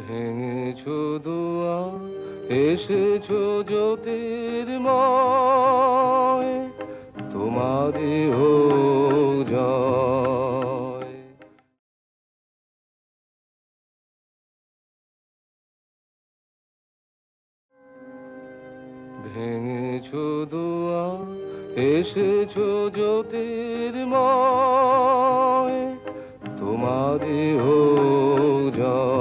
ভেঙেছো দুয়ার, এসেছো জ্যোতির্ময়, তোমারই হোক জয়। ভেঙেছো দুয়ার, এসেছো জ্যোতির্ময়, তোমারই হোক জয়।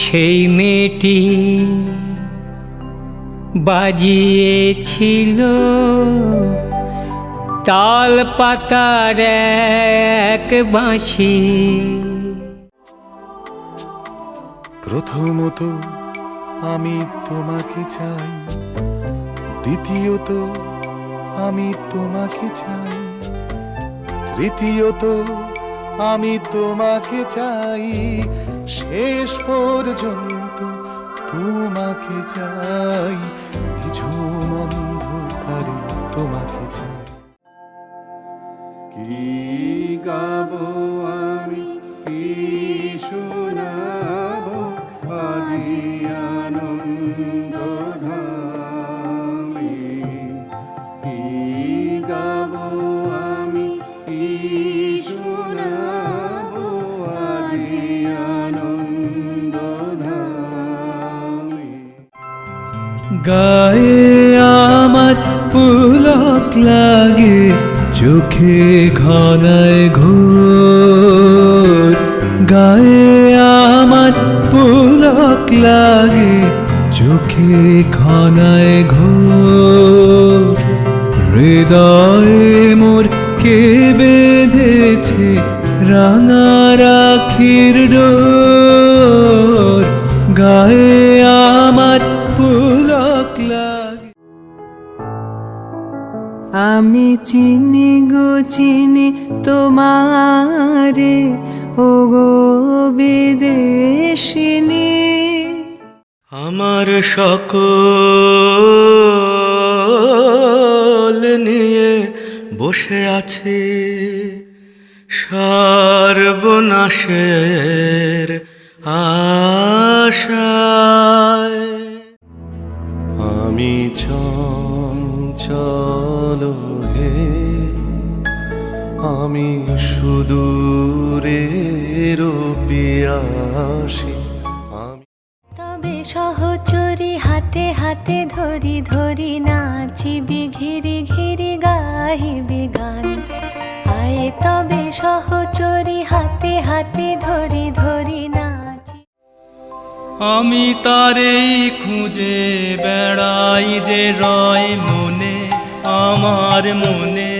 সেই মেয়েটি বাজিয়েছিল তাল পাতার এক বাঁশি। প্রথমত আমি তোমাকে চাই, দ্বিতীয়ত আমি তোমাকে চাই, তৃতীয়ত আমি তোমাকে চাই, শেষ পর্যন্ত তোমাকে চাই, নিঝুম অন্ধকারে তোমাকে চাই। কি গাবো আমি, কি শোনাবো আদি আনন্দ ধামে, কি গাবো আমি, কি শোনাবো আদি আনন্দ ধামে। গায়ে আমার পুলক লাগে, চোখে ঘনায় ঘোর। গায়ে আমার পুলক লাগে, চোখে ঘনায় ঘোর। হৃদয়ে মোর কে বেঁধেছে রাঙা রাখির ডোর। গায়ে আমার পুলক লাগে। আমি চিনি গো চিনি তোমারে, ও গো বিদেশিনী। আমার সকল নিয়ে বসে আছে সর্বনাশের আশায়। আমি চঞ্চল হে, আমি সুদূরের পিয়াসী। তবে সহচরী হাতে হাতে ধরি ধরি নাচিবি ঘিরি ঘিরি গাহিবি গান। আয়ে তবে সহচরী হাতে হাতে ধরি ধরি নাচি। আমি তারেই খুঁজে বেড়াই যে রয় মনে, আমার মনে।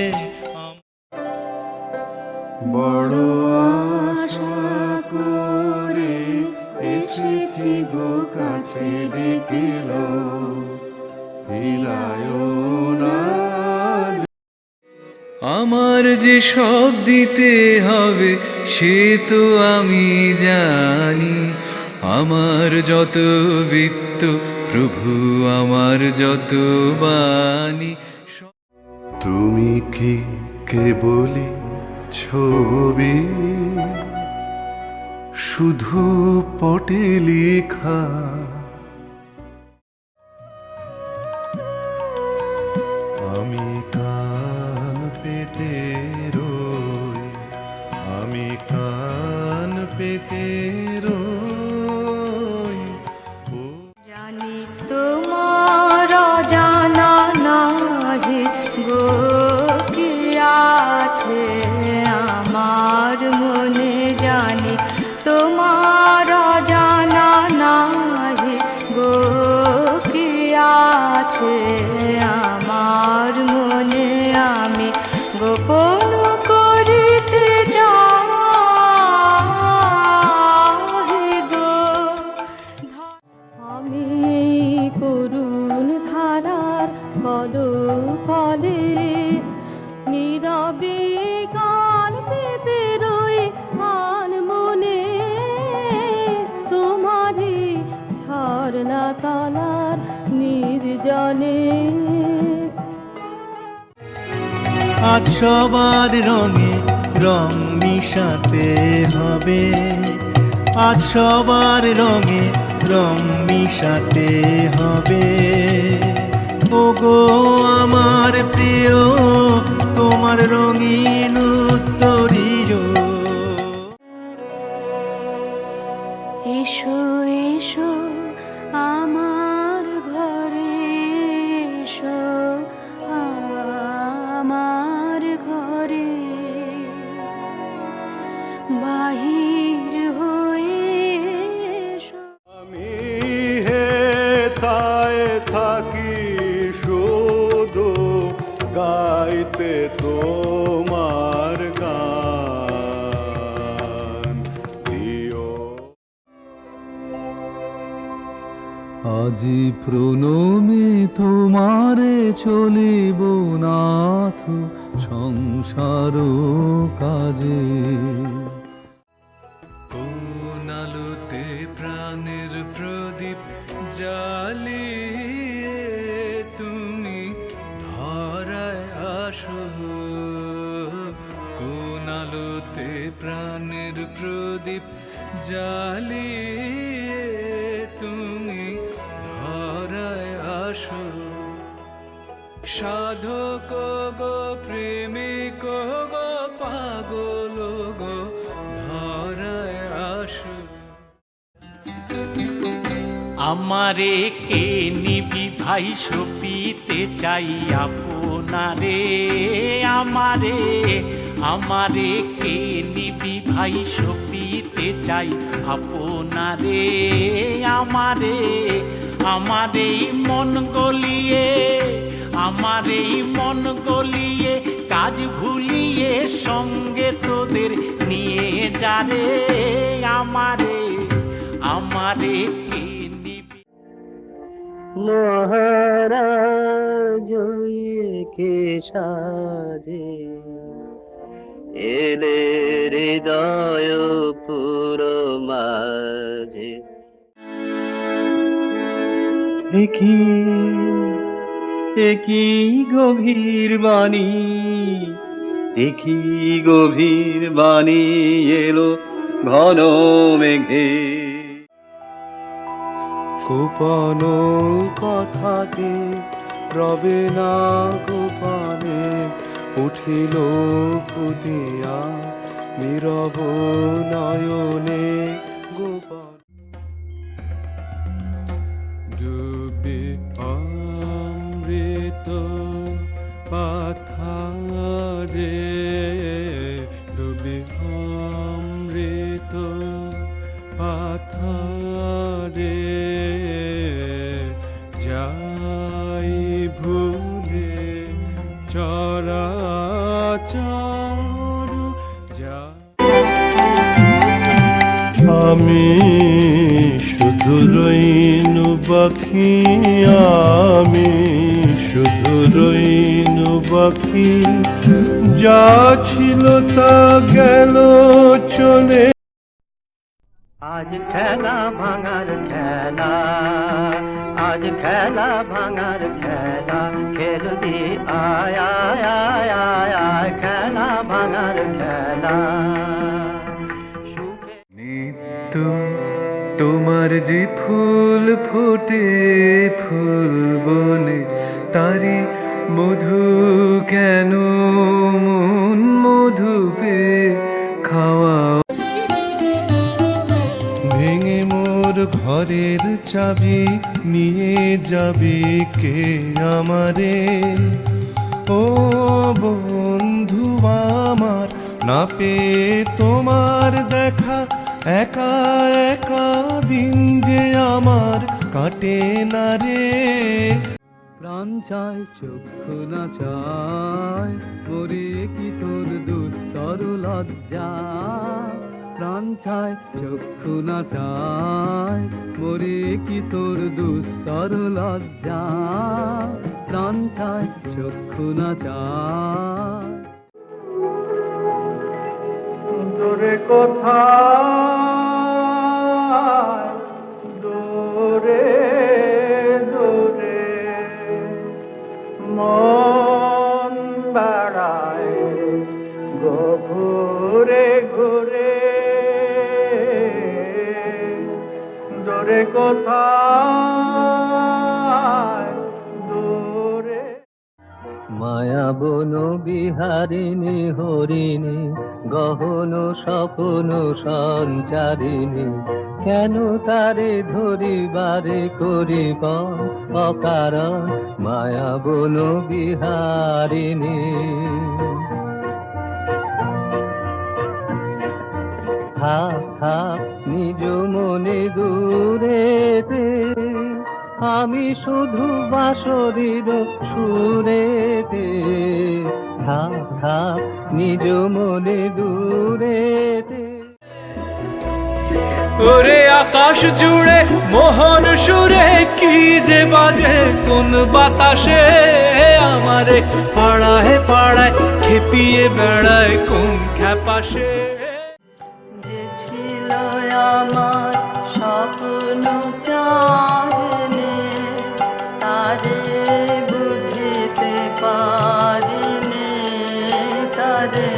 বড় আশা করে এসেছি গো কাছে, ডেকেল ফিরায়ও না। আমার যে সব দিতে হবে সে তো আমি জানি। আমার যত বৃত্ত প্রভু, আমার যত বাণী। তুমি কি কেবলই ছবি, শুধু পটে লেখা? আমি কান পেতে রই, আমি কান পেতে রই। জানি তোমার জানা নাহি গো কি আছে আমার মনে। জানি তোমার জানা নাহি গো কি আছে আমার মনে। আমি গোপন করিতে যাই গো। আমি করুণ ধারার কলে নীরবে গান পেতে রই আন মনে। তোমারে ঝর্ণা তলার নির্জনে। আজ সবার রঙে রং মিশাতে হবে, আজ সবার রঙে রং মিশাতে হবে। ওগো আমার প্রিয়, তোমার রঙিন উত্তরীয়। এসো এসো আমার ঘরে, এসো আমার ঘরে, বাহির হয়ে এসো। আমি হেথায় থাকি শুধু গাইতে তোমার গান দিও। আজি প্রণমে তোমারে চলিব নাথ সংসার কাজে। কোন আলোতে প্রাণের প্রদীপ জ্বালিয়ে তুমি ধরায় আসো, কোন আলোতে প্রাণের প্রদীপ জ্বালিয়ে তুমি ধরায় আসো। সাধক গো প্রেমিক গো পাগল গো ধরায় আসো। আমারে কে নিবি ভাই সপিতে চাই আপনারে, আমারে আমারে কে নিবি ভাই সপিতে চাই আপনারে। আমারে আমারে মন গলিয়ে, আমারে মন গলিয়ে কাজ ভুলিয়ে সঙ্গে তোদের নিয়ে যারে। আমারে আমারে কে নিবি। মহারাজ কে সাজে এলে হৃদয় পুরো মাঝে। একই গভীর বাণী, একই গভীর বাণী এলো ঘন মেঘে। গোপন কথাকে রবে না গোপনে, উঠিল ফুটিয়া নীরব নয়নে গোপন। ডুবে অমৃত পাথারে, ডুবে অমৃত পাথারে, যাই ভুলে চরাচর যা। আমি শুধু রইনু বাকি, আমি শুধু রইনু বাকি, যা ছিল তা গেল চলে। আজ খেলা ভাঙার খেলা, আজ খেলা ভাঙার খেলা, খেলবি আয় আয় আয় আয় আয়, খেলা ভাঙার খেলা। নিত্য তোমার যে ফুল ফোটে ফুল বনে, তারি মধু কেন মন মধু পে খাওয়া। ভেঙে মোর ঘরের চাবি নিয়ে যাবি কে আমারে। ও বন্ধু আমার, না পেয়ে তোমার দেখা, একা একা দিন যে আমার কাটে না রে। প্রাণ চায় চক্ষু না চায়, মরে কি তোর দুস্তর লজ্জা। প্রাণ চায় চক্ষু না চায়, মরে কি তোর দুস্তর লজ্জা। প্রাণ চায় চক্ষু না চায়। দূরে কোথায়, দূরে আয় দূরে। মায়া বন বিহারিণী হরিণী গহন স্বপ্ন সঞ্চারিণী কেন তারে ধরিবারে করিব অকারণ মায়া বন বিহারিণী থাক থাক নিজ মনে দূরেতে আমি শুধু বাঁশরীর সুরেতে থাক থাক নিজ মনে দূরেতে ওরে আকাশ জুড়ে মোহন সুরে কি যে বাজে কোন বাতাসে আমারে পাড়ায় পাড়ায় খেপিয়ে বেড়ায় কোন খ্যাপাসে যে ছিল আমার স্বপ্ন চাঁদনে তারে বুঝিতে পারিনে তারে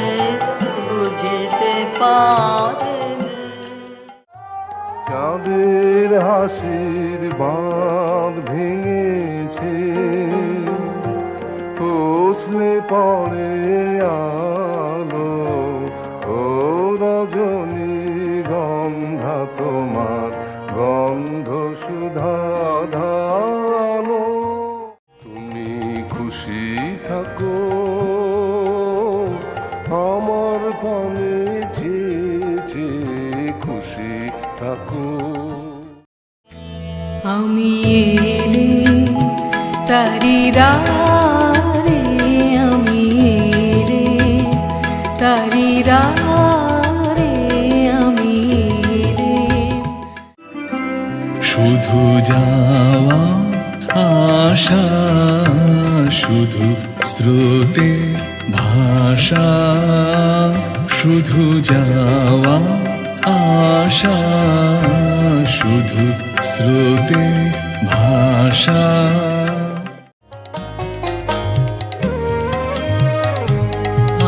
বুঝিতে পারিনে চাঁদের হাসির বাঁধ ভেঙেছে খোঁজলে পড়ে আলো ও রজনী গন্ধা তোমার গন্ধ সুধা ধানো তুমি খুশি থাকো আমার পানে চেয়েছে খুশি থাকো আমি এলে তারি রে আমি এলে তারি রে আমি এলে শুধু যাওয়া আশা শুধু স্রোতে ভাষা শুধু যাওয়া আশা শুধু স্রোতে ভাষা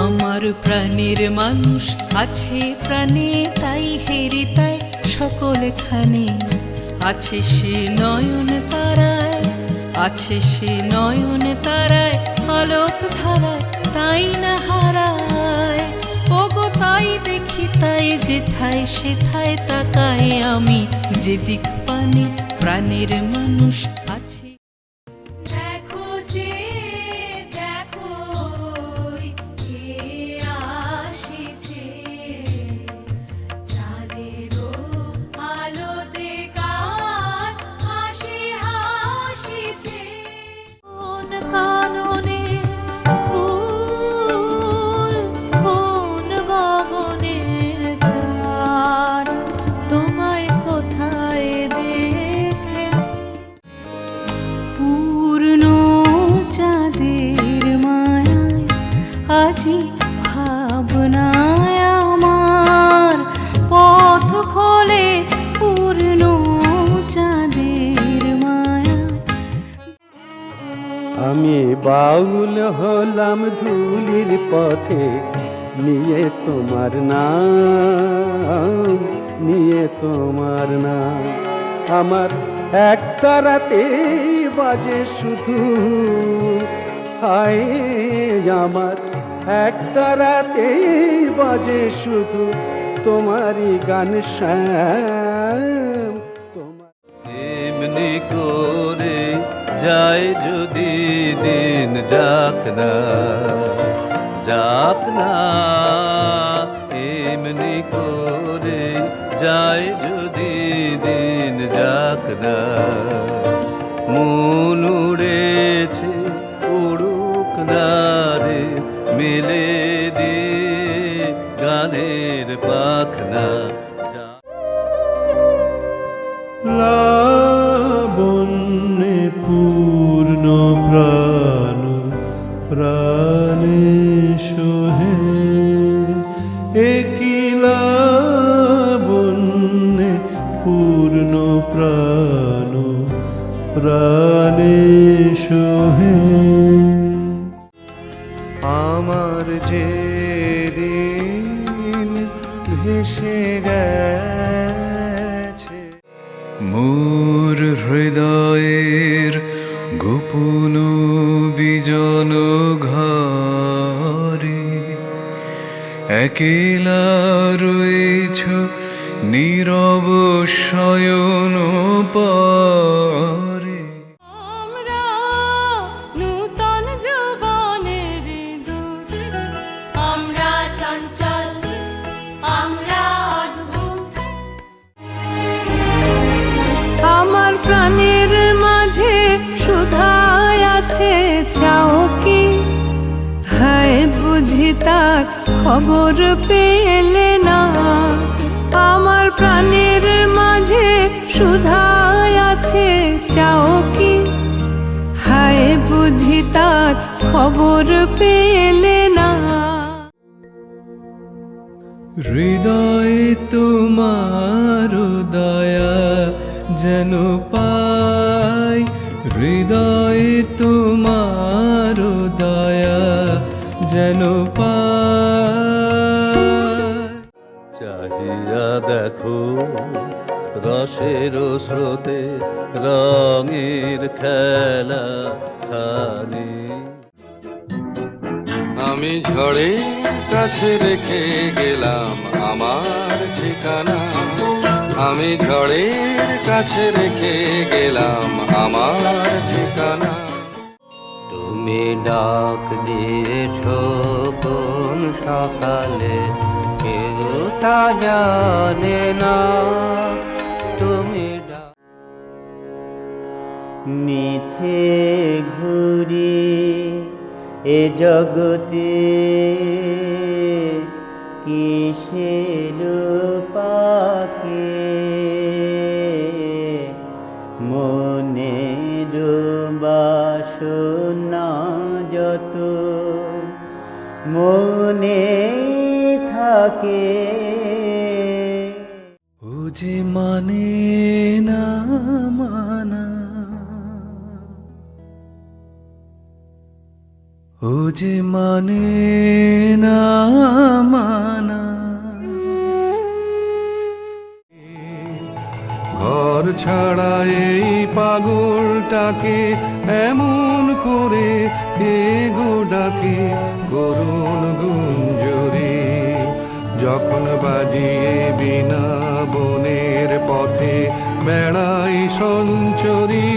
আমার প্রাণের মানুষ আছে প্রাণে তাই হেরি তাই সকলখানে আছে সে নয়ন তারায় আছে সে নয়ন তারায় আলোক ধারায় তাই না হারায় ওগো তাই দেখি তাই যেথায় সেথায় তাকায় আমি যেদিক পানে প্রাণের মানুষ আছে দেখো যে দেখো কে আসিছে চাঁদেরও আলোতে কার হাসি হাসিছে কোন কাননে ফুল কোন গগনের তার তোমায় কোথায় দেখেছি পূর্ণ চাঁদের মায়ায় আজি ভাবনায় আমার পথ খোলে পূর্ণ চাঁদের মায়ায় আমি বাউল হলাম ধুলির পথে নিয়ে তোমার নাম নিয়ে তোমার নাম আমার এক তারাতে বাজে শুধু হায় আমার এক তারাতে বাজে শুধু তোমারই গান শ্যাম তোমার এমনি করে যায় যদি দিন যাক না এমনি করে যায় যদি দিন যাক না মন উড়েছে উড়ুক না রে মেলে দিয়ে গানের পাখনা লাবণ্যে পূর্ণ প্রাণ প্রাণে সোহে একই লাবণ্যে পূর্ণ প্রাণ প্রাণে সোহে আমার যে দিন ভেসে গেছে মোর হৃদয় হৃদয়ের গোপন বিজন ঘরে একেলা রয়েছ নীরব শয়ন পরে। আমরা নূতন যৌবনের দূত, আমরা চঞ্চল, আমরা অদ্ভুত। আমার প্রাণের মাঝে সুধায় আছে চাও কি? হায় বুঝি তার খবর পেলে না। আমার প্রাণের মাঝে সুধায় আছে চাও কি? হায় বুঝি তার খবর পেলে না। হৃদয়ে তোমার দয়া যেন পাই, হৃদয়ে তোমার দয়া যেন পাই। চাহিয়া দেখো রসের স্রোতে রঙের খেলা খানি। আমি ঝড়ের কাছে রেখে গেলাম আমার ঠিকানা, আমি ঝড়ের কাছে রেখে গেলাম আমার ঠিকানা। তুমি ডাক দিয়েছো কোন সকালে, কেউ তা জানে না। তুমি মিছে ঘুরি এ জগতে, কিসের পাখি মনের বাসনা যত মনে থাকে। ও যে মানে না মানা, ও যে মানে না মানা। ঘর ছাড়া এই পাগলটাকে এমন করে কে গো ডাকে করুণ গুঞ্জরি। যখন বাজিয়ে বিনা বনের পথে বেড়াই সঞ্চরী,